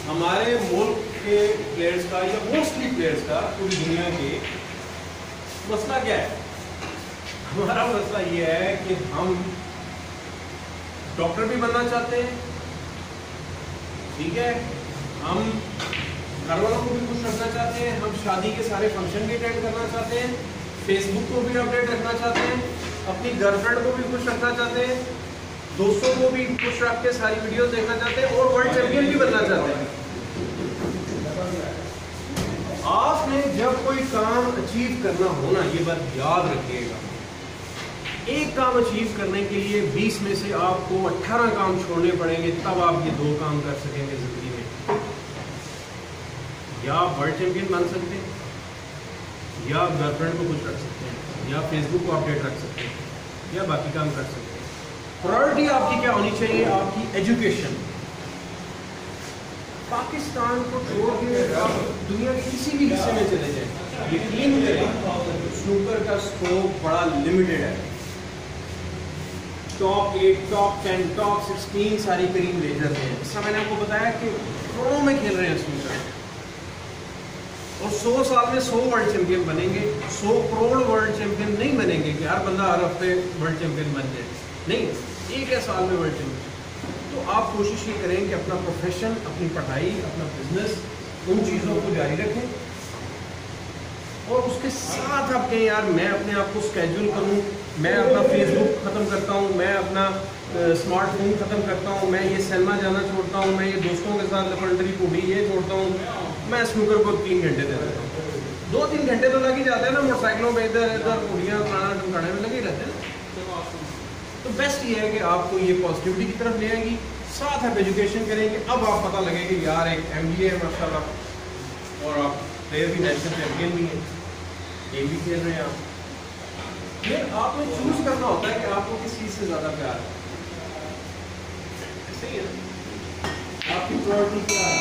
हमारे मुल्क के प्लेयर्स का या मोस्टली प्लेयर्स का पूरी दुनिया के मसला क्या है? हमारा मसला ये है कि हम डॉक्टर भी बनना चाहते हैं, ठीक है, हम घर वालों को भी खुश रखना चाहते हैं, हम शादी के सारे फंक्शन भी अटेंड करना चाहते हैं, फेसबुक को भी अपडेट रखना चाहते हैं, अपनी गर्लफ्रेंड को भी खुश रखना चाहते हैं, दोस्तों को भी खुश रख के सारी वीडियोस देखना चाहते हैं और वर्ल्ड चैंपियन भी बनना चाहते हैं। आपने जब कोई काम अचीव करना हो ना, ये बात याद रखिएगा, एक काम अचीव करने के लिए 20 में से आपको 18 काम छोड़ने पड़ेंगे, तब आप ये 2 काम कर सकेंगे जिंदगी में। या आप वर्ल्ड चैंपियन बन सकते हैं, या आप गर्लफ्रेंड को खुश रख सकते हैं, या फेसबुक को अपडेट रख सकते हैं, या बाकी काम कर सकते हैं। प्रायोरिटी आपकी क्या होनी चाहिए? आपकी एजुकेशन। पाकिस्तान को छोड़ के आप दुनिया के किसी भी हिस्से में चले जाएं, यकीन करें स्नूकर का स्कोप बड़ा लिमिटेड है। टॉप 8, टॉप 10, टॉप 16 सारी करीब ले जाते हैं। इसका मैंने आपको बताया कि करोड़ों में खेल रहे हैं स्नूकर, और 100 साल में 100 वर्ल्ड चैंपियन बनेंगे। 100 करोड़ वर्ल्ड चैंपियन नहीं बनेंगे कि हर बंदा हर हफ्ते वर्ल्ड चैंपियन बन जाए, नहीं, एक या साल में वर्ल्ड चैंपियन। तो आप कोशिश ये करें कि अपना प्रोफेशन, अपनी पढ़ाई, अपना बिजनेस, उन चीज़ों को जारी रखें, और उसके साथ आप कहें यार मैं अपने आप को स्केड्यूल करूं, मैं अपना फेसबुक ख़त्म करता हूं, मैं अपना स्मार्टफोन ख़त्म करता हूं, मैं ये सिनेमा जाना छोड़ता हूं, मैं ये दोस्तों के साथ लफंडरी पूड़ी ये छोड़ता हूं, मैं स्नूकर को 3 घंटे दे देता हूँ। 2-3 घंटे तो लग ही जाते हैं ना, मोटरसाइकिलों में इधर इधर पूड़ियाँ खाना टमकाने में लगे रहते हैं ना। तो बेस्ट ये है कि आपको ये पॉजिटिविटी की तरफ ले आएगी, साथ आप एजुकेशन करेंगे। अब आप पता लगेगा यार एक MBA है माशाल्लाह, और आप प्लेयर भी, नेशनल चैंपियन भी हैं, गेम भी खेल रहे हैं आप। फिर आपको चूज करना होता है कि आपको किस चीज़ से ज़्यादा प्यार है। सही है ना? आपकी प्रायोरिटी क्या है?